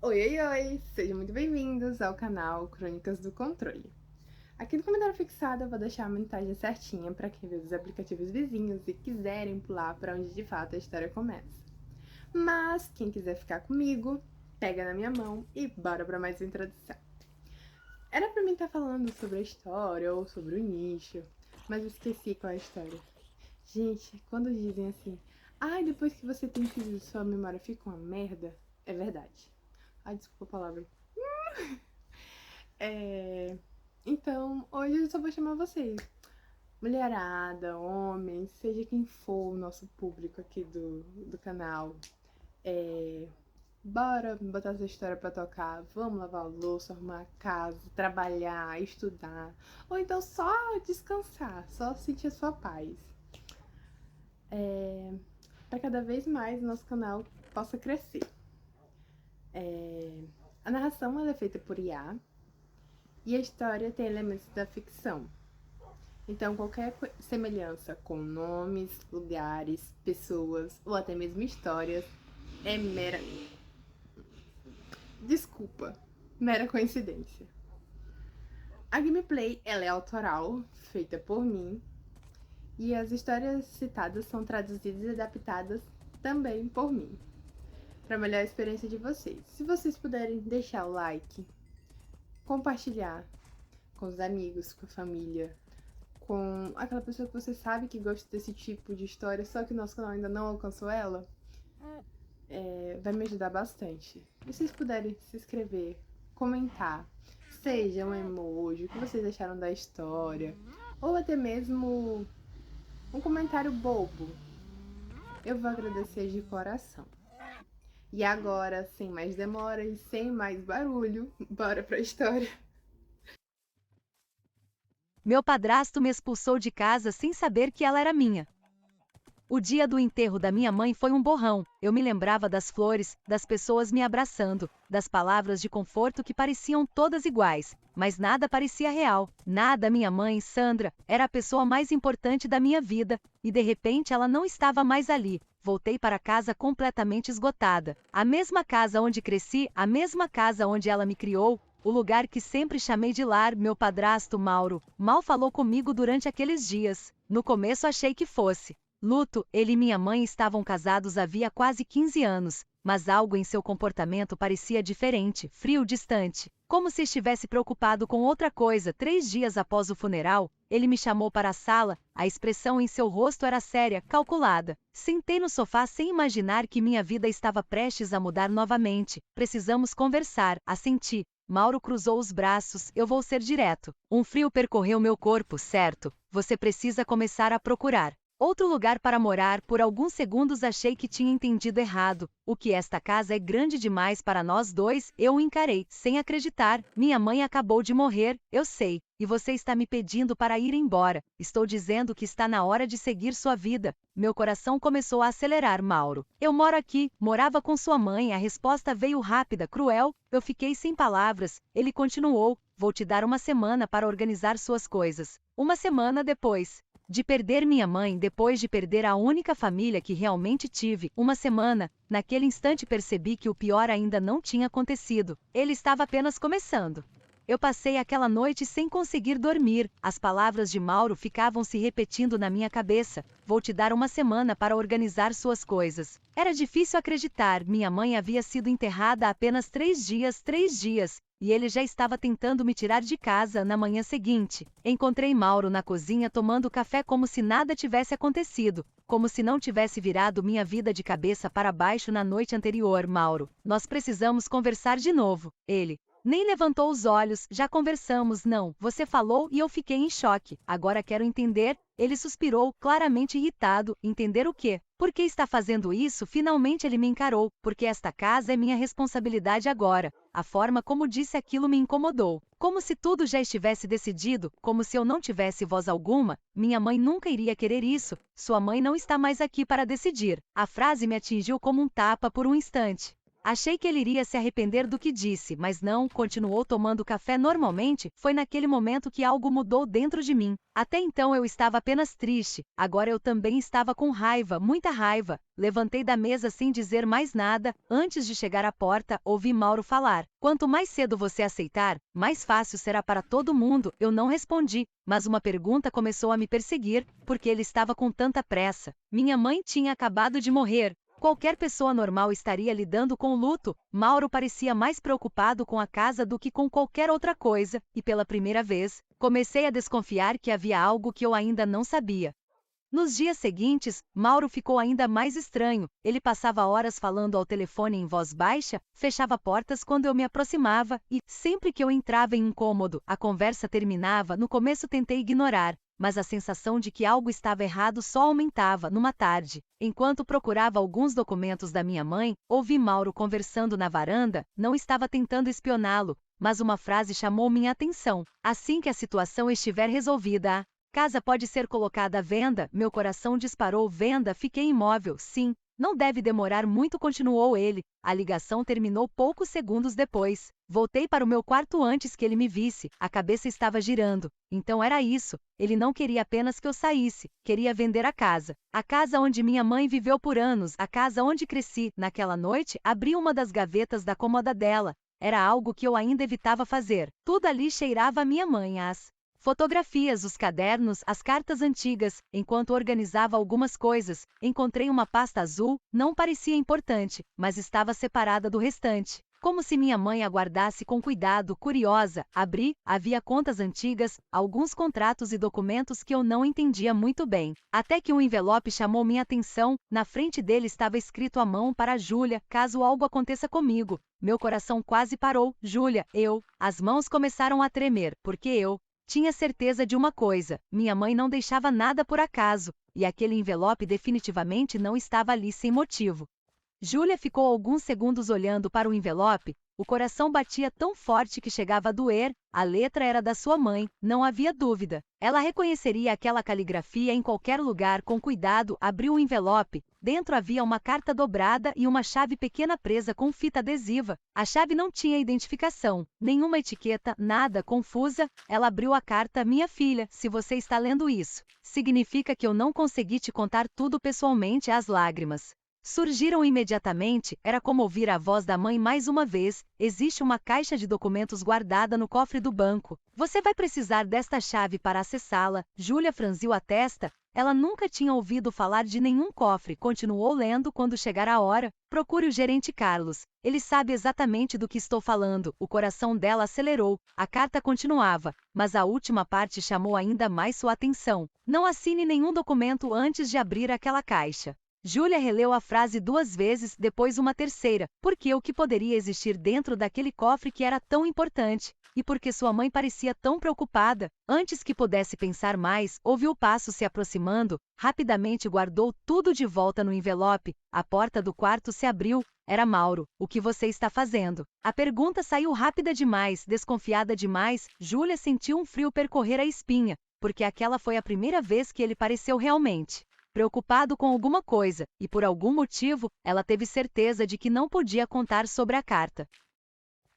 Oi, oi, oi! Sejam muito bem-vindos ao canal Crônicas do Controle. Aqui no comentário fixado eu vou deixar a mensagem certinha para quem vê os aplicativos vizinhos e quiserem pular para onde de fato a história começa. Mas quem quiser ficar comigo, pega na minha mão e bora para mais uma introdução. Era para mim estar falando sobre a história ou sobre o início, mas eu esqueci qual é a história. Gente, quando dizem assim, ai, depois que você tem filho, sua memória fica uma merda, é verdade. Ai, desculpa a palavra. É... Então, hoje eu só vou chamar vocês. Mulherada, homem, seja quem for o nosso público aqui do canal. É... Bora botar essa história pra tocar. Vamos lavar a louça, arrumar a casa, trabalhar, estudar. Ou então só descansar, só sentir a sua paz. Para cada vez mais o nosso canal possa crescer. A narração ela é feita por IA e a história tem elementos da ficção. Então, qualquer semelhança com nomes, lugares, pessoas ou até mesmo histórias é mera. Desculpa, mera coincidência. A gameplay ela é autoral, feita por mim, e as histórias citadas são traduzidas e adaptadas também por mim, para melhorar a experiência de vocês. Se vocês puderem deixar o like, compartilhar com os amigos, com a família, com aquela pessoa que você sabe que gosta desse tipo de história, só que o nosso canal ainda não alcançou ela, vai me ajudar bastante. E se vocês puderem se inscrever, comentar, seja um emoji, o que vocês acharam da história, ou até mesmo um comentário bobo, eu vou agradecer de coração. E agora, sem mais demora e sem mais barulho, bora pra história. Meu padrasto me expulsou de casa sem saber que ela era minha. O dia do enterro da minha mãe foi um borrão. Eu me lembrava das flores, das pessoas me abraçando, das palavras de conforto que pareciam todas iguais, mas nada parecia real. Nada. Minha mãe, Sandra, era a pessoa mais importante da minha vida, e de repente ela não estava mais ali. Voltei para casa completamente esgotada. A mesma casa onde cresci, a mesma casa onde ela me criou, o lugar que sempre chamei de lar. Meu padrasto, Mauro, mal falou comigo durante aqueles dias. No começo achei que fosse luto. Ele e minha mãe estavam casados havia quase 15 anos, mas algo em seu comportamento parecia diferente, frio, distante, como se estivesse preocupado com outra coisa. 3 dias após o funeral, ele me chamou para a sala, a expressão em seu rosto era séria, calculada. Sentei no sofá sem imaginar que minha vida estava prestes a mudar novamente. Precisamos conversar, assenti. Mauro cruzou os braços. Eu vou ser direto. Um frio percorreu meu corpo. Certo, você precisa começar a procurar outro lugar para morar. Por alguns segundos achei que tinha entendido errado. O que? Esta casa é grande demais para nós dois? Eu o encarei, sem acreditar. Minha mãe acabou de morrer, eu sei. E você está me pedindo para ir embora. Estou dizendo que está na hora de seguir sua vida. Meu coração começou a acelerar. Mauro, eu moro aqui, morava com sua mãe. A resposta veio rápida, cruel. Eu fiquei sem palavras. Ele continuou, vou te dar uma semana para organizar suas coisas. Uma semana depois de perder minha mãe, depois de perder a única família que realmente tive, uma semana, naquele instante percebi que o pior ainda não tinha acontecido. Ele estava apenas começando. Eu passei aquela noite sem conseguir dormir. As palavras de Mauro ficavam se repetindo na minha cabeça. Vou te dar uma semana para organizar suas coisas. Era difícil acreditar. Minha mãe havia sido enterrada há apenas 3 dias. E ele já estava tentando me tirar de casa. Na manhã seguinte, encontrei Mauro na cozinha tomando café como se nada tivesse acontecido, como se não tivesse virado minha vida de cabeça para baixo na noite anterior. Mauro, nós precisamos conversar de novo. Ele nem levantou os olhos. Já conversamos. Não, você falou e eu fiquei em choque. Agora quero entender. Ele suspirou, claramente irritado. Entender o quê? Por que está fazendo isso? Finalmente ele me encarou. Porque esta casa é minha responsabilidade agora. A forma como disse aquilo me incomodou. Como se tudo já estivesse decidido, como se eu não tivesse voz alguma. Minha mãe nunca iria querer isso. Sua mãe não está mais aqui para decidir. A frase me atingiu como um tapa por um instante. Achei que ele iria se arrepender do que disse, mas não, continuou tomando café normalmente. Foi naquele momento que algo mudou dentro de mim. Até então eu estava apenas triste, agora eu também estava com raiva, muita raiva. Levantei da mesa sem dizer mais nada. Antes de chegar à porta, ouvi Mauro falar: quanto mais cedo você aceitar, mais fácil será para todo mundo. Eu não respondi, mas uma pergunta começou a me perseguir, porque ele estava com tanta pressa. Minha mãe tinha acabado de morrer. Qualquer pessoa normal estaria lidando com o luto. Mauro parecia mais preocupado com a casa do que com qualquer outra coisa, e pela primeira vez, comecei a desconfiar que havia algo que eu ainda não sabia. Nos dias seguintes, Mauro ficou ainda mais estranho. Ele passava horas falando ao telefone em voz baixa, fechava portas quando eu me aproximava e, sempre que eu entrava em um cômodo, a conversa terminava. No começo tentei ignorar, mas a sensação de que algo estava errado só aumentava. Numa tarde, enquanto procurava alguns documentos da minha mãe, ouvi Mauro conversando na varanda. Não estava tentando espioná-lo, mas uma frase chamou minha atenção: assim que a situação estiver resolvida, a casa pode ser colocada à venda. Meu coração disparou. Venda? Fiquei imóvel. Sim, não deve demorar muito, continuou ele. A ligação terminou poucos segundos depois. Voltei para o meu quarto antes que ele me visse. A cabeça estava girando. Então era isso. Ele não queria apenas que eu saísse, queria vender a casa. A casa onde minha mãe viveu por anos, a casa onde cresci. Naquela noite, abri uma das gavetas da cômoda dela. Era algo que eu ainda evitava fazer. Tudo ali cheirava a minha mãe. As fotografias, os cadernos, as cartas antigas. Enquanto organizava algumas coisas, encontrei uma pasta azul. Não parecia importante, mas estava separada do restante, como se minha mãe a guardasse com cuidado. Curiosa, abri, havia contas antigas, alguns contratos e documentos que eu não entendia muito bem. Até que um envelope chamou minha atenção. Na frente dele estava escrito à mão: para Júlia, caso algo aconteça comigo. Meu coração quase parou. Júlia, As mãos começaram a tremer, porque eu tinha certeza de uma coisa: minha mãe não deixava nada por acaso, e aquele envelope definitivamente não estava ali sem motivo. Júlia ficou alguns segundos olhando para o envelope. O coração batia tão forte que chegava a doer. A letra era da sua mãe, não havia dúvida. Ela reconheceria aquela caligrafia em qualquer lugar. Com cuidado, abriu o envelope. Dentro havia uma carta dobrada e uma chave pequena presa com fita adesiva. A chave não tinha identificação, nenhuma etiqueta, nada. Confusa, ela abriu a carta. Minha filha, se você está lendo isso, significa que eu não consegui te contar tudo pessoalmente. As lágrimas surgiram imediatamente. Era como ouvir a voz da mãe mais uma vez. Existe uma caixa de documentos guardada no cofre do banco. Você vai precisar desta chave para acessá-la. Júlia franziu a testa. Ela nunca tinha ouvido falar de nenhum cofre. Continuou lendo. Quando chegar a hora, procure o gerente Carlos. Ele sabe exatamente do que estou falando. O coração dela acelerou. A carta continuava, mas a última parte chamou ainda mais sua atenção. Não assine nenhum documento antes de abrir aquela caixa. Júlia releu a frase 2 vezes, depois uma terceira. Porque o que poderia existir dentro daquele cofre que era tão importante? E porque sua mãe parecia tão preocupada? Antes que pudesse pensar mais, ouviu o passo se aproximando. Rapidamente guardou tudo de volta no envelope. A porta do quarto se abriu. Era Mauro. O que você está fazendo? A pergunta saiu rápida demais, desconfiada demais. Júlia sentiu um frio percorrer a espinha, porque aquela foi a primeira vez que ele pareceu realmente preocupado com alguma coisa, e por algum motivo, ela teve certeza de que não podia contar sobre a carta.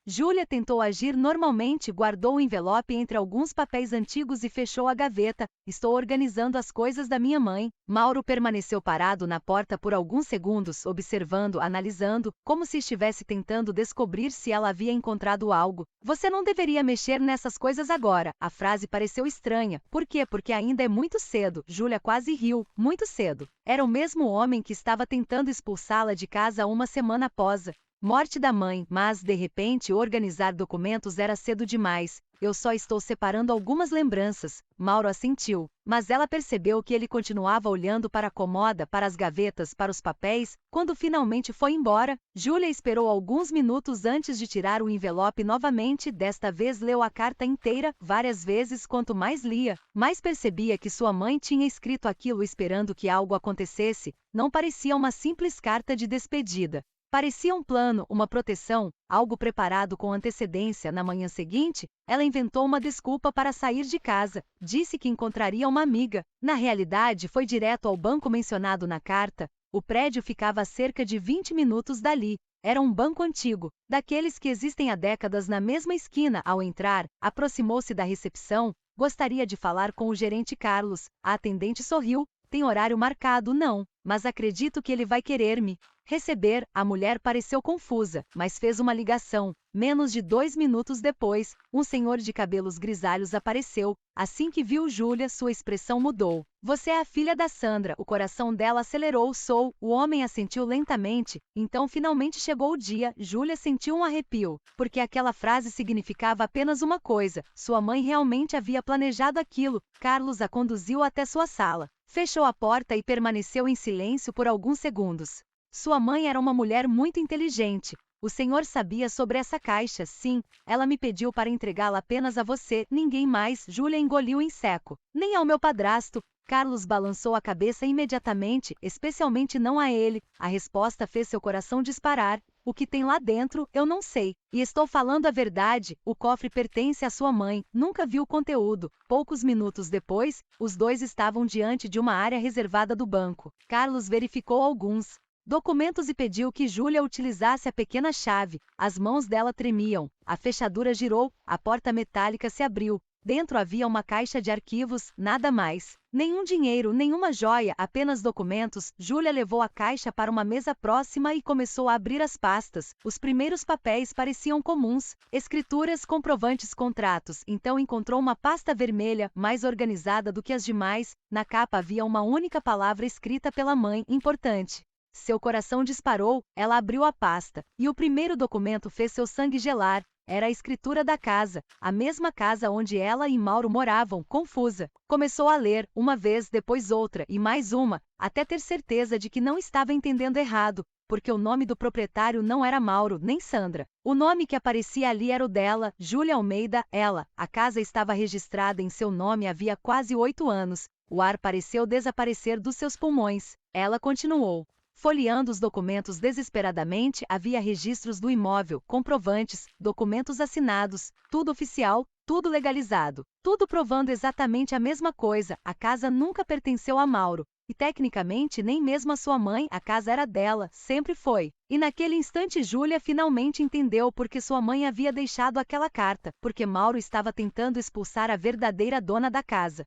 Júlia tentou agir normalmente, guardou o envelope entre alguns papéis antigos e fechou a gaveta. Estou organizando as coisas da minha mãe. Mauro permaneceu parado na porta por alguns segundos, observando, analisando, como se estivesse tentando descobrir se ela havia encontrado algo. Você não deveria mexer nessas coisas agora. A frase pareceu estranha. Por quê? Porque ainda é muito cedo. Júlia quase riu. Muito cedo. Era o mesmo homem que estava tentando expulsá-la de casa uma semana após a morte da mãe, mas, de repente, organizar documentos era cedo demais. Eu só estou separando algumas lembranças. Mauro assentiu, mas ela percebeu que ele continuava olhando para a cômoda, para as gavetas, para os papéis. Quando finalmente foi embora, Júlia esperou alguns minutos antes de tirar o envelope novamente. Desta vez leu a carta inteira, várias vezes. Quanto mais lia, mais percebia que sua mãe tinha escrito aquilo esperando que algo acontecesse. Não parecia uma simples carta de despedida. Parecia um plano, uma proteção, algo preparado com antecedência. Na manhã seguinte, ela inventou uma desculpa para sair de casa. Disse que encontraria uma amiga. Na realidade, foi direto ao banco mencionado na carta. O prédio ficava a cerca de 20 minutos dali. Era um banco antigo, daqueles que existem há décadas na mesma esquina. Ao entrar, aproximou-se da recepção. Gostaria de falar com o gerente Carlos. A atendente sorriu. Tem horário marcado? Não, mas acredito que ele vai querer me receber. A mulher pareceu confusa, mas fez uma ligação. Menos de 2 minutos depois, um senhor de cabelos grisalhos apareceu. Assim que viu Júlia, sua expressão mudou. Você é a filha da Sandra. O coração dela acelerou. Sou. O homem assentiu lentamente. Então finalmente chegou o dia. Júlia sentiu um arrepio, porque aquela frase significava apenas uma coisa: sua mãe realmente havia planejado aquilo. Carlos a conduziu até sua sala. Fechou a porta e permaneceu em silêncio por alguns segundos. Sua mãe era uma mulher muito inteligente. O senhor sabia sobre essa caixa? Sim, ela me pediu para entregá-la apenas a você, ninguém mais. Júlia engoliu em seco. Nem ao meu padrasto. Carlos balançou a cabeça imediatamente, especialmente não a ele. A resposta fez seu coração disparar. O que tem lá dentro, eu não sei. E estou falando a verdade, o cofre pertence à sua mãe. Nunca viu o conteúdo. Poucos minutos depois, os dois estavam diante de uma área reservada do banco. Carlos verificou alguns documentos e pediu que Júlia utilizasse a pequena chave. As mãos dela tremiam. A fechadura girou, a porta metálica se abriu. Dentro havia uma caixa de arquivos, nada mais. Nenhum dinheiro, nenhuma joia, apenas documentos. Júlia levou a caixa para uma mesa próxima e começou a abrir as pastas. Os primeiros papéis pareciam comuns. Escrituras, comprovantes, contratos. Então encontrou uma pasta vermelha, mais organizada do que as demais. Na capa havia uma única palavra escrita pela mãe, importante. Seu coração disparou. Ela abriu a pasta. E o primeiro documento fez seu sangue gelar. Era a escritura da casa, a mesma casa onde ela e Mauro moravam. Confusa, começou a ler, uma vez, depois outra, e mais uma, até ter certeza de que não estava entendendo errado, porque o nome do proprietário não era Mauro, nem Sandra. O nome que aparecia ali era o dela, Júlia Almeida. Ela, a casa estava registrada em seu nome havia quase 8 anos. O ar pareceu desaparecer dos seus pulmões. Ela continuou folheando os documentos desesperadamente. Havia registros do imóvel, comprovantes, documentos assinados, tudo oficial, tudo legalizado, tudo provando exatamente a mesma coisa. A casa nunca pertenceu a Mauro, e tecnicamente nem mesmo a sua mãe. A casa era dela, sempre foi. E naquele instante Júlia finalmente entendeu por que sua mãe havia deixado aquela carta, porque Mauro estava tentando expulsar a verdadeira dona da casa.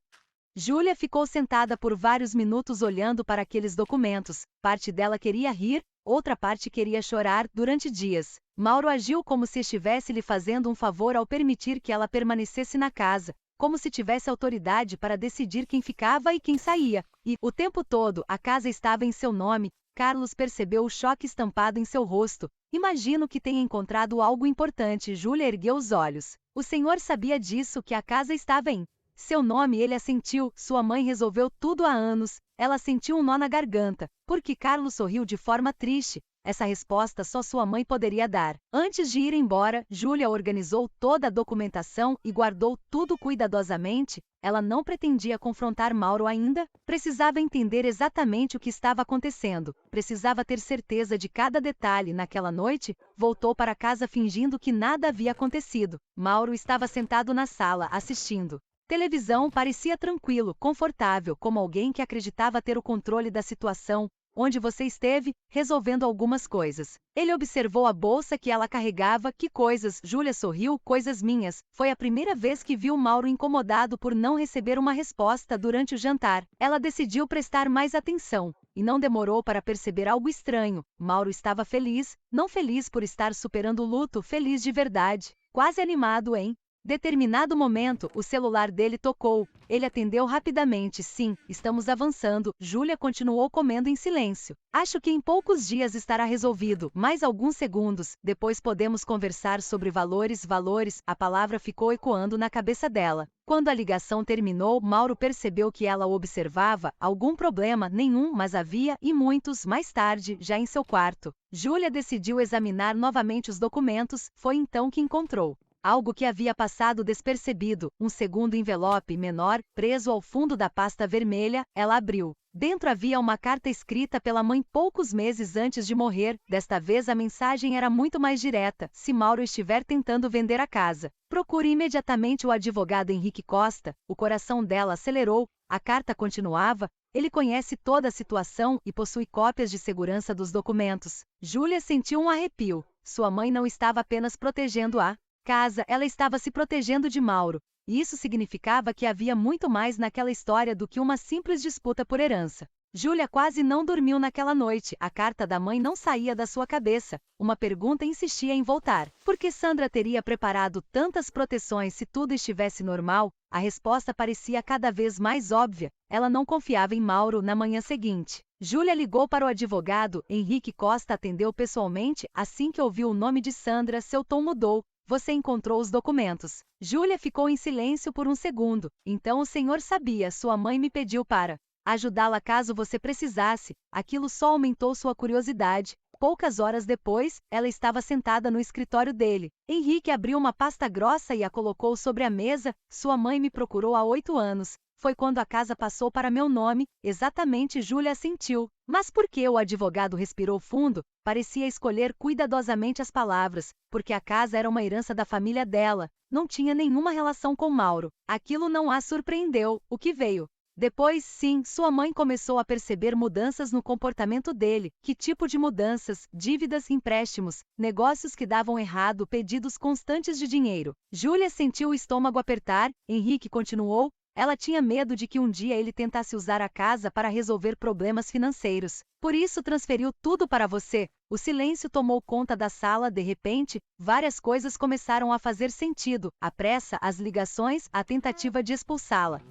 Júlia ficou sentada por vários minutos olhando para aqueles documentos. Parte dela queria rir, outra parte queria chorar. Durante dias, Mauro agiu como se estivesse lhe fazendo um favor ao permitir que ela permanecesse na casa, como se tivesse autoridade para decidir quem ficava e quem saía. E, o tempo todo, a casa estava em seu nome. Carlos percebeu o choque estampado em seu rosto. Imagino que tenha encontrado algo importante. Júlia ergueu os olhos. O senhor sabia disso, que a casa estava em seu nome? Ele assentiu. Sua mãe resolveu tudo há anos. Ela sentiu um nó na garganta, porque Carlos sorriu de forma triste. Essa resposta só sua mãe poderia dar. Antes de ir embora, Júlia organizou toda a documentação e guardou tudo cuidadosamente. Ela não pretendia confrontar Mauro ainda. Precisava entender exatamente o que estava acontecendo. Precisava ter certeza de cada detalhe. Naquela noite, voltou para casa fingindo que nada havia acontecido. Mauro estava sentado na sala, assistindo televisão. Parecia tranquilo, confortável, como alguém que acreditava ter o controle da situação. Onde você esteve? Resolvendo algumas coisas. Ele observou a bolsa que ela carregava. Que coisas? Júlia sorriu. Coisas minhas. Foi a primeira vez que viu Mauro incomodado por não receber uma resposta durante o jantar. Ela decidiu prestar mais atenção. E não demorou para perceber algo estranho. Mauro estava feliz. Não feliz por estar superando o luto, feliz de verdade. Quase animado, hein? Determinado momento, o celular dele tocou. Ele atendeu rapidamente. Sim, estamos avançando. Júlia continuou comendo em silêncio. Acho que em poucos dias estará resolvido. Mais alguns segundos. Depois podemos conversar sobre valores. Valores. A palavra ficou ecoando na cabeça dela. Quando a ligação terminou, Mauro percebeu que ela o observava. Algum problema? Nenhum, mas havia, e muitos. Mais tarde, já em seu quarto, Júlia decidiu examinar novamente os documentos. Foi então que encontrou algo que havia passado despercebido, um segundo envelope menor, preso ao fundo da pasta vermelha, ela abriu. Dentro havia uma carta escrita pela mãe poucos meses antes de morrer. Desta vez a mensagem era muito mais direta: se Mauro estiver tentando vender a casa, procure imediatamente o advogado Henrique Costa. O coração dela acelerou. A carta continuava: ele conhece toda a situação e possui cópias de segurança dos documentos. Júlia sentiu um arrepio. Sua mãe não estava apenas protegendo a casa, ela estava se protegendo de Mauro. E isso significava que havia muito mais naquela história do que uma simples disputa por herança. Júlia quase não dormiu naquela noite. A carta da mãe não saía da sua cabeça. Uma pergunta insistia em voltar. Por que Sandra teria preparado tantas proteções se tudo estivesse normal? A resposta parecia cada vez mais óbvia. Ela não confiava em Mauro. Na manhã seguinte, Júlia ligou para o advogado. Henrique Costa atendeu pessoalmente. Assim que ouviu o nome de Sandra, seu tom mudou. Você encontrou os documentos. Júlia ficou em silêncio por um segundo. Então o senhor sabia, sua mãe me pediu para ajudá-la caso você precisasse. Aquilo só aumentou sua curiosidade. Poucas horas depois, ela estava sentada no escritório dele. Henrique abriu uma pasta grossa e a colocou sobre a mesa. Sua mãe me procurou há 8 anos. Foi quando a casa passou para meu nome. Exatamente, Júlia assentiu. Mas por que? O advogado respirou fundo? Parecia escolher cuidadosamente as palavras. Porque a casa era uma herança da família dela. Não tinha nenhuma relação com Mauro. Aquilo não a surpreendeu. O que veio depois, sim, sua mãe começou a perceber mudanças no comportamento dele. Que tipo de mudanças? Dívidas, empréstimos, negócios que davam errado, pedidos constantes de dinheiro. Júlia sentiu o estômago apertar. Henrique continuou. Ela tinha medo de que um dia ele tentasse usar a casa para resolver problemas financeiros. Por isso transferiu tudo para você. O silêncio tomou conta da sala. De repente, várias coisas começaram a fazer sentido. A pressa, as ligações, a tentativa de expulsá-la.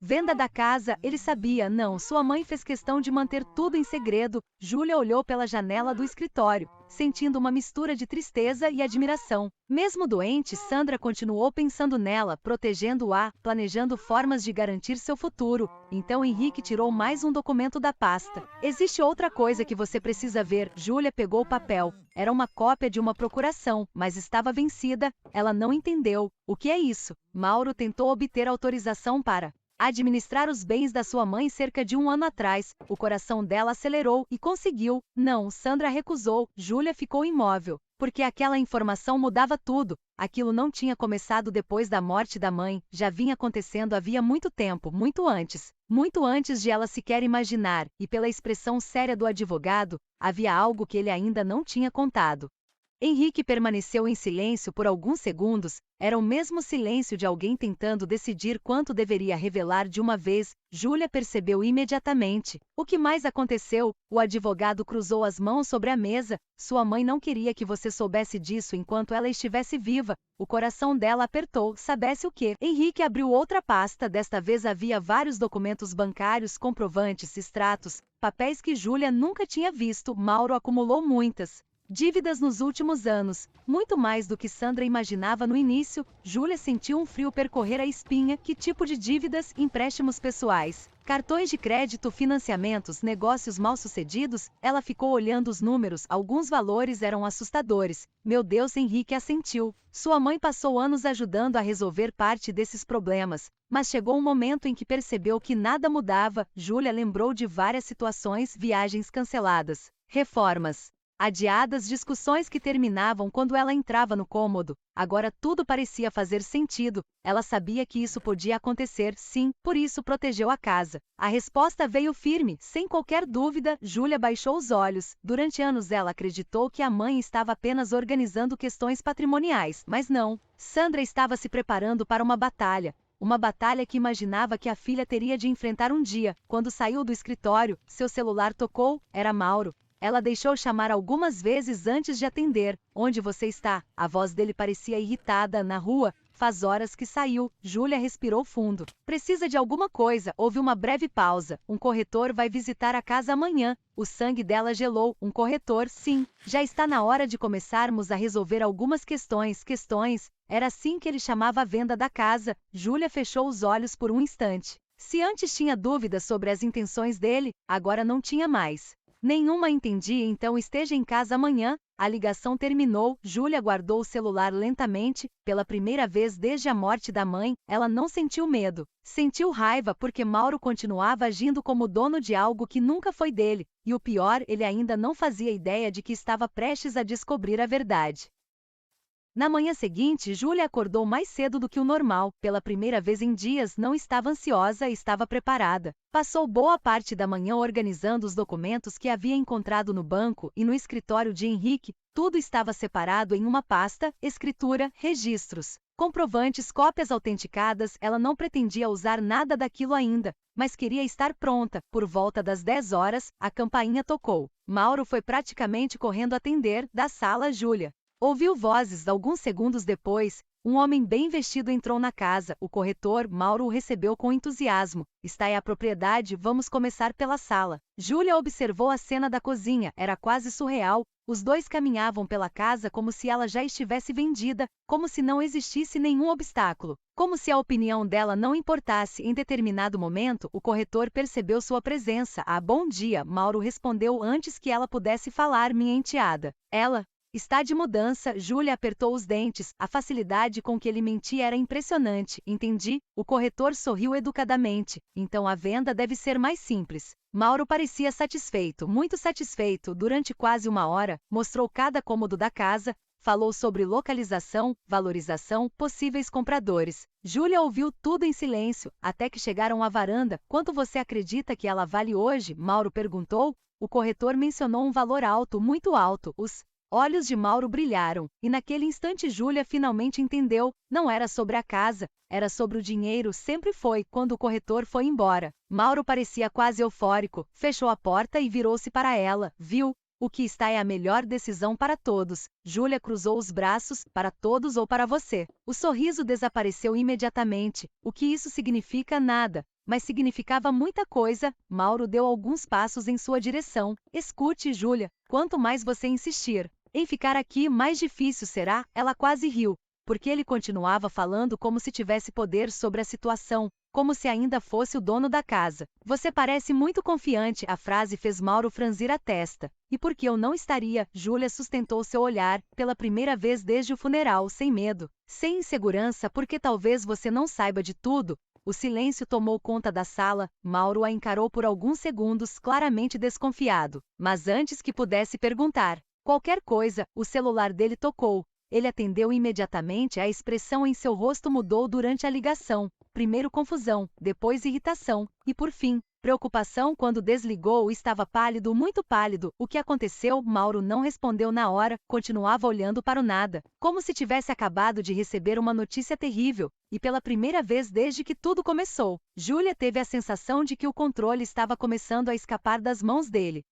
Venda da casa, ele sabia. Não, sua mãe fez questão de manter tudo em segredo. Júlia olhou pela janela do escritório, sentindo uma mistura de tristeza e admiração. Mesmo doente, Sandra continuou pensando nela, protegendo-a, planejando formas de garantir seu futuro. Então Henrique tirou mais um documento da pasta. Existe outra coisa que você precisa ver. Júlia pegou o papel. Era uma cópia de uma procuração, mas estava vencida. Ela não entendeu. O que é isso? Mauro tentou obter autorização para administrar os bens da sua mãe cerca de 1 ano atrás. O coração dela acelerou e conseguiu. Não, Sandra recusou. Júlia ficou imóvel, porque aquela informação mudava tudo. Aquilo não tinha começado depois da morte da mãe, já vinha acontecendo havia muito tempo, muito antes de ela sequer imaginar, e pela expressão séria do advogado, havia algo que ele ainda não tinha contado. Henrique permaneceu em silêncio por alguns segundos. Era o mesmo silêncio de alguém tentando decidir quanto deveria revelar de uma vez. Júlia percebeu imediatamente. O que mais aconteceu? O advogado cruzou as mãos sobre a mesa. Sua mãe não queria que você soubesse disso enquanto ela estivesse viva. O coração dela apertou. Sabesse o quê? Henrique abriu outra pasta. Desta vez havia vários documentos bancários, comprovantes, extratos, papéis que Júlia nunca tinha visto. Mauro acumulou muitas dívidas nos últimos anos, muito mais do que Sandra imaginava no início. Júlia sentiu um frio percorrer a espinha. Que tipo de dívidas? Empréstimos pessoais, cartões de crédito, financiamentos, negócios mal-sucedidos? Ela ficou olhando os números. Alguns valores eram assustadores. Meu Deus, Henrique assentiu. Sua mãe passou anos ajudando a resolver parte desses problemas, mas chegou um momento em que percebeu que nada mudava. Júlia lembrou de várias situações: viagens canceladas, reformas adiadas, discussões que terminavam quando ela entrava no cômodo. Agora tudo parecia fazer sentido. Ela sabia que isso podia acontecer, sim, por isso protegeu a casa. A resposta veio firme, sem qualquer dúvida. Júlia baixou os olhos. Durante anos ela acreditou que a mãe estava apenas organizando questões patrimoniais, mas não. Sandra estava se preparando para uma batalha. Uma batalha que imaginava que a filha teria de enfrentar um dia. Quando saiu do escritório, seu celular tocou. Era Mauro. Ela deixou chamar algumas vezes antes de atender. Onde você está? A voz dele parecia irritada. Na rua. Faz horas que saiu. Júlia respirou fundo. Precisa de alguma coisa. Houve uma breve pausa. Um corretor vai visitar a casa amanhã. O sangue dela gelou. Um corretor? Sim. Já está na hora de começarmos a resolver algumas questões. Era assim que ele chamava a venda da casa. Júlia fechou os olhos por um instante. Se antes tinha dúvidas sobre as intenções dele, agora não tinha mais. Nenhuma entendi, então esteja em casa amanhã. A ligação terminou, Júlia guardou o celular lentamente. Pela primeira vez desde a morte da mãe, ela não sentiu medo. Sentiu raiva porque Mauro continuava agindo como dono de algo que nunca foi dele. E o pior, ele ainda não fazia ideia de que estava prestes a descobrir a verdade. Na manhã seguinte, Júlia acordou mais cedo do que o normal. Pela primeira vez em dias, não estava ansiosa e estava preparada. Passou boa parte da manhã organizando os documentos que havia encontrado no banco e no escritório de Henrique. Tudo estava separado em uma pasta: escritura, registros, comprovantes, cópias autenticadas. Ela não pretendia usar nada daquilo ainda, mas queria estar pronta. Por volta das 10 horas, a campainha tocou. Mauro foi praticamente correndo atender. Da sala, Júlia ouviu vozes. Alguns segundos depois, um homem bem vestido entrou na casa. O corretor, Mauro, o recebeu com entusiasmo. Está aí a propriedade, vamos começar pela sala. Júlia observou a cena da cozinha, era quase surreal. Os dois caminhavam pela casa como se ela já estivesse vendida, como se não existisse nenhum obstáculo, como se a opinião dela não importasse. Em determinado momento, o corretor percebeu sua presença. Ah, bom dia, Mauro respondeu antes que ela pudesse falar. Minha enteada. Ela está de mudança. Júlia apertou os dentes. A facilidade com que ele mentia era impressionante. Entendi. O corretor sorriu educadamente. Então a venda deve ser mais simples. Mauro parecia satisfeito, muito satisfeito. Durante quase uma hora, mostrou cada cômodo da casa, falou sobre localização, valorização, possíveis compradores. Júlia ouviu tudo em silêncio, até que chegaram à varanda. Quanto você acredita que ela vale hoje? Mauro perguntou. O corretor mencionou um valor alto, muito alto. Os olhos de Mauro brilharam, e naquele instante Júlia finalmente entendeu. Não era sobre a casa, era sobre o dinheiro. Sempre foi. Quando o corretor foi embora, Mauro parecia quase eufórico, fechou a porta e virou-se para ela. Viu? O que está é a melhor decisão para todos. Júlia cruzou os braços. Para todos ou para você? O sorriso desapareceu imediatamente. O que isso significa? Nada. Mas significava muita coisa. Mauro deu alguns passos em sua direção. Escute, Júlia, quanto mais você insistir em ficar aqui, mais difícil será. Ela quase riu, porque ele continuava falando como se tivesse poder sobre a situação, como se ainda fosse o dono da casa. Você parece muito confiante. A frase fez Mauro franzir a testa. E por que eu não estaria? Júlia sustentou seu olhar, pela primeira vez desde o funeral, sem medo, sem insegurança. Porque talvez você não saiba de tudo. O silêncio tomou conta da sala. Mauro a encarou por alguns segundos, claramente desconfiado. Mas antes que pudesse perguntar qualquer coisa, o celular dele tocou. Ele atendeu imediatamente. A expressão em seu rosto mudou durante a ligação. Primeiro confusão, depois irritação, e por fim, preocupação. Quando desligou, estava pálido, muito pálido. O que aconteceu? Mauro não respondeu na hora, continuava olhando para o nada, como se tivesse acabado de receber uma notícia terrível. E pela primeira vez desde que tudo começou, Júlia teve a sensação de que o controle estava começando a escapar das mãos dele.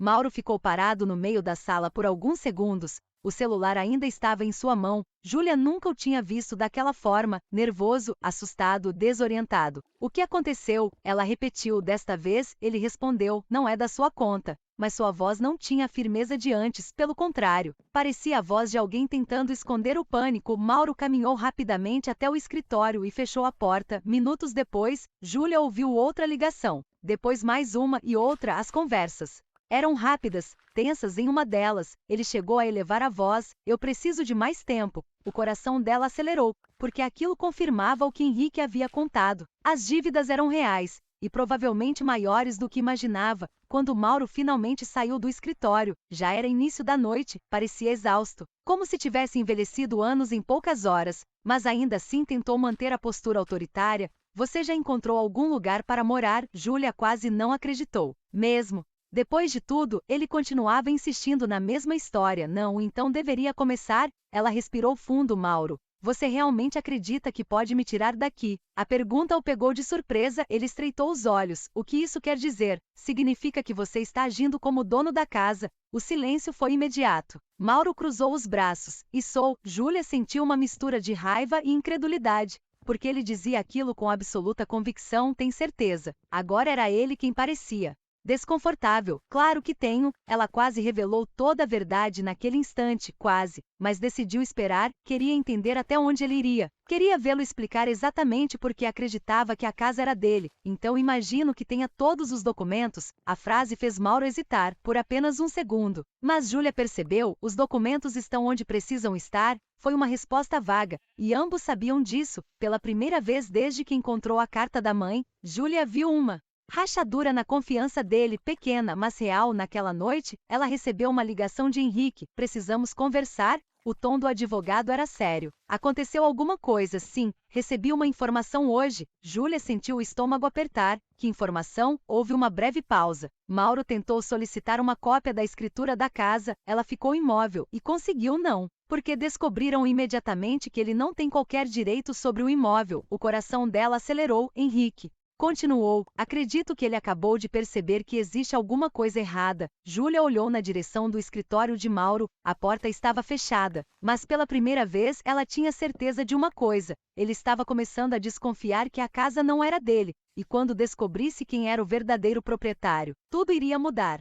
Mauro ficou parado no meio da sala por alguns segundos. O celular ainda estava em sua mão. Júlia nunca o tinha visto daquela forma, nervoso, assustado, desorientado. O que aconteceu? Ela repetiu. Desta vez, ele respondeu. Não é da sua conta. Mas sua voz não tinha a firmeza de antes, pelo contrário, parecia a voz de alguém tentando esconder o pânico. Mauro caminhou rapidamente até o escritório e fechou a porta. Minutos depois, Júlia ouviu outra ligação. Depois mais uma e outra. As conversas eram rápidas, tensas. Em uma delas, ele chegou a elevar a voz. Eu preciso de mais tempo. O coração dela acelerou, porque aquilo confirmava o que Henrique havia contado. As dívidas eram reais, e provavelmente maiores do que imaginava. Quando Mauro finalmente saiu do escritório, já era início da noite, parecia exausto, como se tivesse envelhecido anos em poucas horas, mas ainda assim tentou manter a postura autoritária. Você já encontrou algum lugar para morar? Júlia quase não acreditou. Mesmo depois de tudo, ele continuava insistindo na mesma história. Não, então deveria começar? Ela respirou fundo. Mauro, você realmente acredita que pode me tirar daqui? A pergunta o pegou de surpresa. Ele estreitou os olhos. O que isso quer dizer? Significa que você está agindo como dono da casa. O silêncio foi imediato. Mauro cruzou os braços. E sou. Júlia sentiu uma mistura de raiva e incredulidade, porque ele dizia aquilo com absoluta convicção. Tem certeza? Agora era ele quem parecia Desconfortável, claro que tenho, ela quase revelou toda a verdade naquele instante, quase, mas decidiu esperar, queria entender até onde ele iria. Queria vê-lo explicar exatamente porque acreditava que a casa era dele, então imagino que tenha todos os documentos. A frase fez Mauro hesitar, por apenas um segundo. Mas Júlia percebeu, os documentos estão onde precisam estar. Foi uma resposta vaga, e ambos sabiam disso. Pela primeira vez desde que encontrou a carta da mãe, Júlia viu uma rachadura na confiança dele, pequena, mas real. Naquela noite, ela recebeu uma ligação de Henrique. Precisamos conversar? O tom do advogado era sério. Aconteceu alguma coisa, sim. Recebi uma informação hoje. Júlia sentiu o estômago apertar. Que informação? Houve uma breve pausa. Mauro tentou solicitar uma cópia da escritura da casa. Ela ficou imóvel e conseguiu não. Porque descobriram imediatamente que ele não tem qualquer direito sobre o imóvel. O coração dela acelerou. Henrique continuou, acredito que ele acabou de perceber que existe alguma coisa errada. Júlia olhou na direção do escritório de Mauro, a porta estava fechada, mas pela primeira vez ela tinha certeza de uma coisa, ele estava começando a desconfiar que a casa não era dele, e quando descobrisse quem era o verdadeiro proprietário, tudo iria mudar.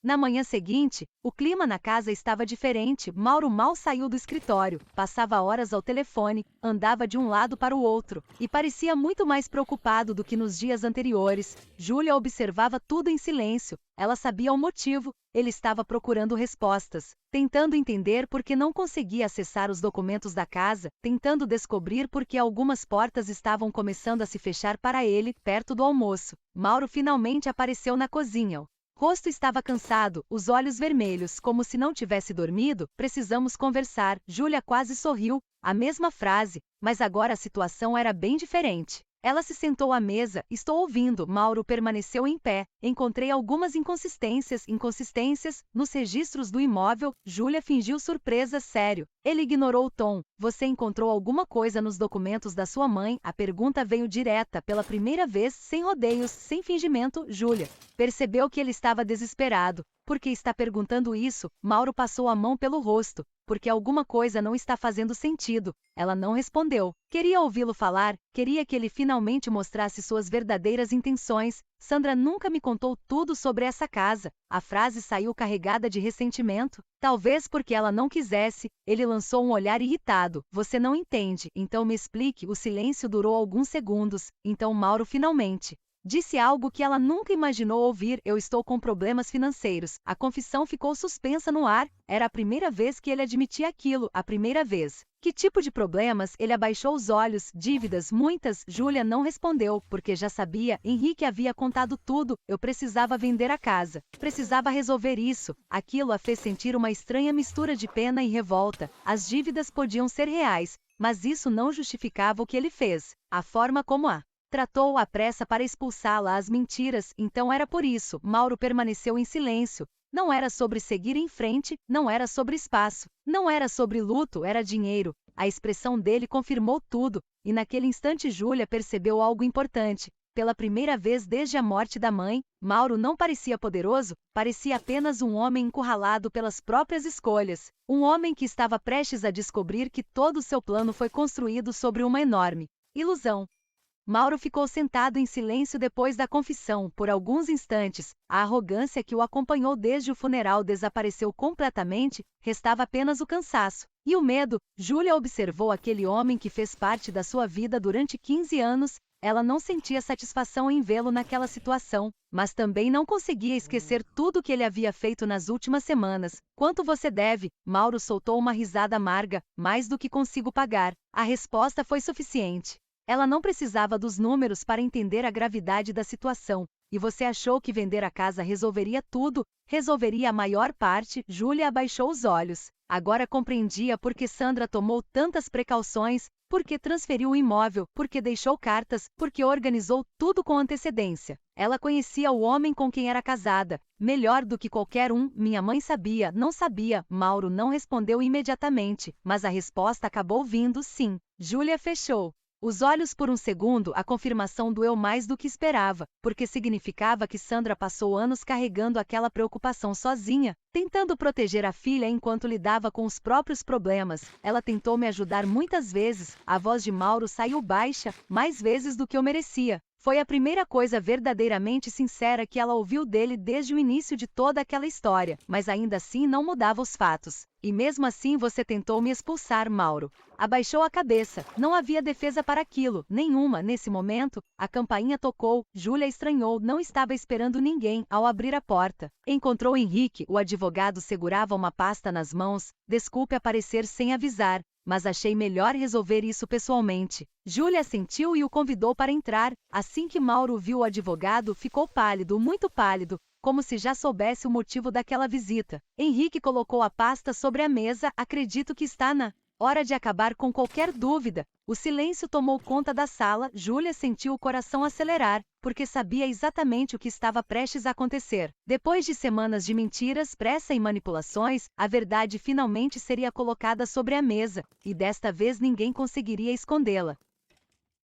Na manhã seguinte, o clima na casa estava diferente. Mauro mal saiu do escritório, passava horas ao telefone, andava de um lado para o outro, e parecia muito mais preocupado do que nos dias anteriores. Júlia observava tudo em silêncio. Ela sabia o motivo, ele estava procurando respostas, tentando entender por que não conseguia acessar os documentos da casa, tentando descobrir por que algumas portas estavam começando a se fechar para ele, perto do almoço. Mauro finalmente apareceu na cozinha. O rosto estava cansado, os olhos vermelhos, como se não tivesse dormido. Precisamos conversar. Júlia quase sorriu, a mesma frase, mas agora a situação era bem diferente. Ela se sentou à mesa. Estou ouvindo. Mauro permaneceu em pé. Encontrei algumas inconsistências nos registros do imóvel. Júlia fingiu surpresa. Sério. Ele ignorou o tom. Você encontrou alguma coisa nos documentos da sua mãe? A pergunta veio direta, pela primeira vez, sem rodeios, sem fingimento. Júlia percebeu que ele estava desesperado. Por que está perguntando isso? Mauro passou a mão pelo rosto. Porque alguma coisa não está fazendo sentido. Ela não respondeu. Queria ouvi-lo falar, queria que ele finalmente mostrasse suas verdadeiras intenções. Sandra nunca me contou tudo sobre essa casa. A frase saiu carregada de ressentimento. Talvez porque ela não quisesse. Ele lançou um olhar irritado. Você não entende, então me explique. O silêncio durou alguns segundos. Então Mauro finalmente disse algo que ela nunca imaginou ouvir. Eu estou com problemas financeiros. A confissão ficou suspensa no ar. Era a primeira vez que ele admitia aquilo. A primeira vez. Que tipo de problemas? Ele abaixou os olhos. Dívidas, muitas. Júlia não respondeu, porque já sabia. Henrique havia contado tudo. Eu precisava vender a casa. Precisava resolver isso. Aquilo a fez sentir uma estranha mistura de pena e revolta. As dívidas podiam ser reais, mas isso não justificava o que ele fez. A forma como tratou à pressa para expulsá-la às mentiras, então era por isso. Mauro permaneceu em silêncio. Não era sobre seguir em frente, não era sobre espaço, não era sobre luto, era dinheiro. A expressão dele confirmou tudo, e naquele instante Júlia percebeu algo importante. Pela primeira vez desde a morte da mãe, Mauro não parecia poderoso, parecia apenas um homem encurralado pelas próprias escolhas. Um homem que estava prestes a descobrir que todo o seu plano foi construído sobre uma enorme ilusão. Mauro ficou sentado em silêncio depois da confissão. Por alguns instantes, a arrogância que o acompanhou desde o funeral desapareceu completamente, restava apenas o cansaço. E o medo. Júlia observou aquele homem que fez parte da sua vida durante 15 anos. Ela não sentia satisfação em vê-lo naquela situação, mas também não conseguia esquecer tudo que ele havia feito nas últimas semanas. Quanto você deve? Mauro soltou uma risada amarga. Mais do que consigo pagar. A resposta foi suficiente. Ela não precisava dos números para entender a gravidade da situação. E você achou que vender a casa resolveria tudo? Resolveria a maior parte? Júlia abaixou os olhos. Agora compreendia por que Sandra tomou tantas precauções, por que transferiu o imóvel, por que deixou cartas, por que organizou tudo com antecedência. Ela conhecia o homem com quem era casada, melhor do que qualquer um. Minha mãe sabia, não sabia. Mauro não respondeu imediatamente, mas a resposta acabou vindo sim. Júlia fechou os olhos por um segundo. A confirmação doeu mais do que esperava, porque significava que Sandra passou anos carregando aquela preocupação sozinha, tentando proteger a filha enquanto lidava com os próprios problemas. Ela tentou me ajudar muitas vezes. A voz de Mauro saiu baixa, mais vezes do que eu merecia. Foi a primeira coisa verdadeiramente sincera que ela ouviu dele desde o início de toda aquela história, mas ainda assim não mudava os fatos. E mesmo assim você tentou me expulsar, Mauro. Abaixou a cabeça. Não havia defesa para aquilo, nenhuma, nesse momento. A campainha tocou. Júlia estranhou, não estava esperando ninguém ao abrir a porta. Encontrou Henrique, o advogado segurava uma pasta nas mãos. Desculpe aparecer sem avisar, mas achei melhor resolver isso pessoalmente. Júlia assentiu e o convidou para entrar. Assim que Mauro viu o advogado, ficou pálido, muito pálido, como se já soubesse o motivo daquela visita. Henrique colocou a pasta sobre a mesa. Acredito que está na hora de acabar com qualquer dúvida. O silêncio tomou conta da sala. Júlia sentiu o coração acelerar, porque sabia exatamente o que estava prestes a acontecer. Depois de semanas de mentiras, pressa e manipulações, a verdade finalmente seria colocada sobre a mesa, e desta vez ninguém conseguiria escondê-la.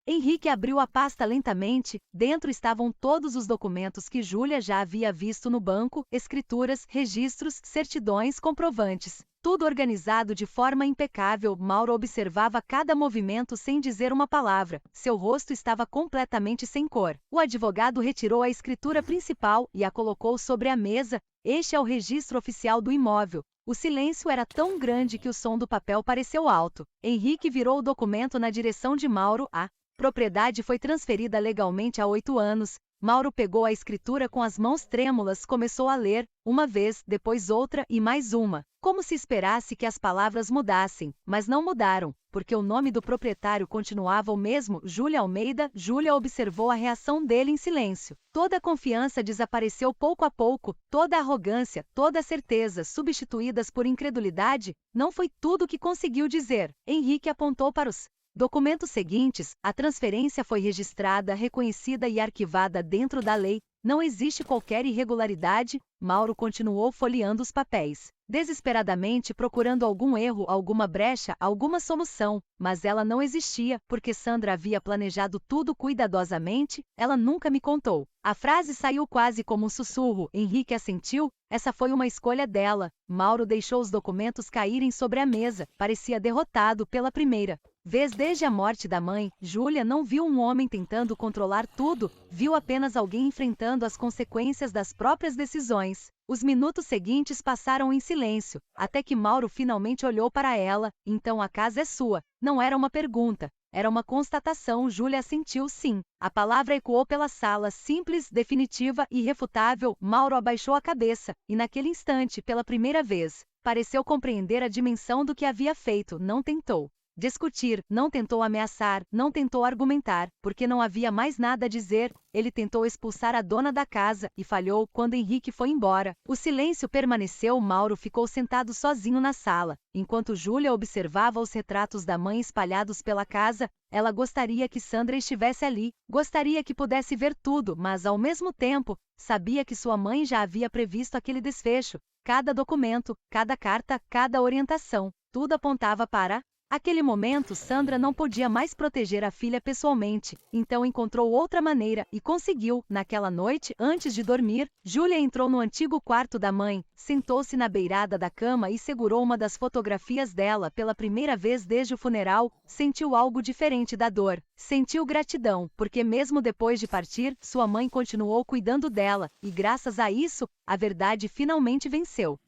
Henrique abriu a pasta lentamente. Dentro estavam todos os documentos que Júlia já havia visto no banco, escrituras, registros, certidões, comprovantes. Tudo organizado de forma impecável. Mauro observava cada movimento sem dizer uma palavra. Seu rosto estava completamente sem cor. O advogado retirou a escritura principal e a colocou sobre a mesa. Este é o registro oficial do imóvel. O silêncio era tão grande que o som do papel pareceu alto. Henrique virou o documento na direção de Mauro. A propriedade foi transferida legalmente há 8 anos. Mauro pegou a escritura com as mãos trêmulas, começou a ler, uma vez, depois outra e mais uma, como se esperasse que as palavras mudassem, mas não mudaram, porque o nome do proprietário continuava o mesmo, Júlia Almeida. Júlia observou a reação dele em silêncio. Toda a confiança desapareceu pouco a pouco, toda a arrogância, toda a certeza, substituídas por incredulidade. Não foi tudo o que conseguiu dizer. Henrique apontou para os documentos seguintes. A transferência foi registrada, reconhecida e arquivada dentro da lei. Não existe qualquer irregularidade. Mauro continuou folheando os papéis, desesperadamente procurando algum erro, alguma brecha, alguma solução, mas ela não existia, porque Sandra havia planejado tudo cuidadosamente. Ela nunca me contou. A frase saiu quase como um sussurro. Henrique assentiu. Essa foi uma escolha dela. Mauro deixou os documentos caírem sobre a mesa. Parecia derrotado pela primeira vez desde a morte da mãe. Júlia não viu um homem tentando controlar tudo, viu apenas alguém enfrentando as consequências das próprias decisões. Os minutos seguintes passaram em silêncio, até que Mauro finalmente olhou para ela. Então a casa é sua. Não era uma pergunta, era uma constatação. Júlia assentiu sim. A palavra ecoou pela sala, simples, definitiva e irrefutável. Mauro abaixou a cabeça, e naquele instante, pela primeira vez, pareceu compreender a dimensão do que havia feito. Não tentou discutir, não tentou ameaçar, não tentou argumentar, porque não havia mais nada a dizer. Ele tentou expulsar a dona da casa e falhou quando Henrique foi embora. O silêncio permaneceu. Mauro ficou sentado sozinho na sala, enquanto Júlia observava os retratos da mãe espalhados pela casa. Ela gostaria que Sandra estivesse ali, gostaria que pudesse ver tudo, mas ao mesmo tempo, sabia que sua mãe já havia previsto aquele desfecho. Cada documento, cada carta, cada orientação, tudo apontava para aquele momento. Sandra não podia mais proteger a filha pessoalmente, então encontrou outra maneira e conseguiu. Naquela noite, antes de dormir, Júlia entrou no antigo quarto da mãe, sentou-se na beirada da cama e segurou uma das fotografias dela. Pela primeira vez desde o funeral, sentiu algo diferente da dor. Sentiu gratidão, porque mesmo depois de partir, sua mãe continuou cuidando dela, e graças a isso, a verdade finalmente venceu.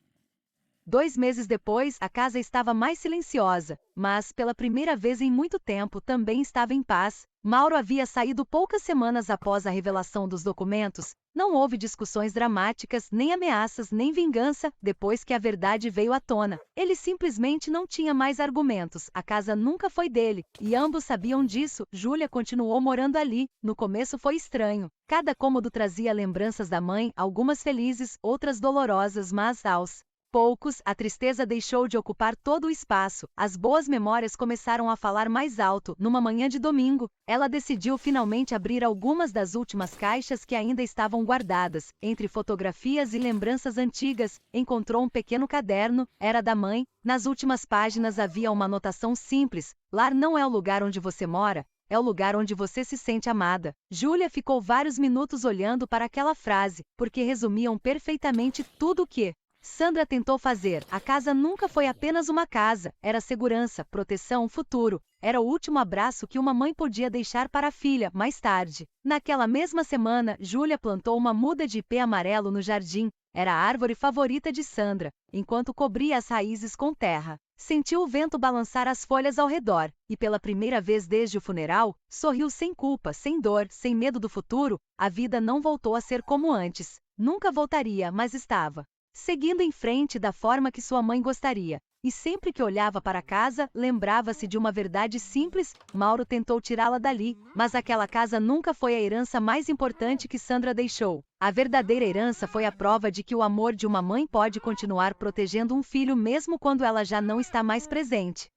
2 meses depois, a casa estava mais silenciosa, mas, pela primeira vez em muito tempo, também estava em paz. Mauro havia saído poucas semanas após a revelação dos documentos. Não houve discussões dramáticas, nem ameaças, nem vingança. Depois que a verdade veio à tona, ele simplesmente não tinha mais argumentos. A casa nunca foi dele, e ambos sabiam disso. Júlia continuou morando ali. No começo foi estranho. Cada cômodo trazia lembranças da mãe, algumas felizes, outras dolorosas, mas aos poucos, a tristeza deixou de ocupar todo o espaço. As boas memórias começaram a falar mais alto. Numa manhã de domingo, ela decidiu finalmente abrir algumas das últimas caixas que ainda estavam guardadas. Entre fotografias e lembranças antigas, encontrou um pequeno caderno. Era da mãe. Nas últimas páginas havia uma anotação simples: lar não é o lugar onde você mora, é o lugar onde você se sente amada. Júlia ficou vários minutos olhando para aquela frase, porque resumiam perfeitamente tudo o que Sandra tentou fazer. A casa nunca foi apenas uma casa, era segurança, proteção, futuro. Era o último abraço que uma mãe podia deixar para a filha, mais tarde. Naquela mesma semana, Júlia plantou uma muda de ipê amarelo no jardim. Era a árvore favorita de Sandra, enquanto cobria as raízes com terra. Sentiu o vento balançar as folhas ao redor, e pela primeira vez desde o funeral, sorriu sem culpa, sem dor, sem medo do futuro. A vida não voltou a ser como antes. Nunca voltaria, mas estava seguindo em frente da forma que sua mãe gostaria. E sempre que olhava para casa, lembrava-se de uma verdade simples. Mauro tentou tirá-la dali, mas aquela casa nunca foi a herança mais importante que Sandra deixou. A verdadeira herança foi a prova de que o amor de uma mãe pode continuar protegendo um filho mesmo quando ela já não está mais presente.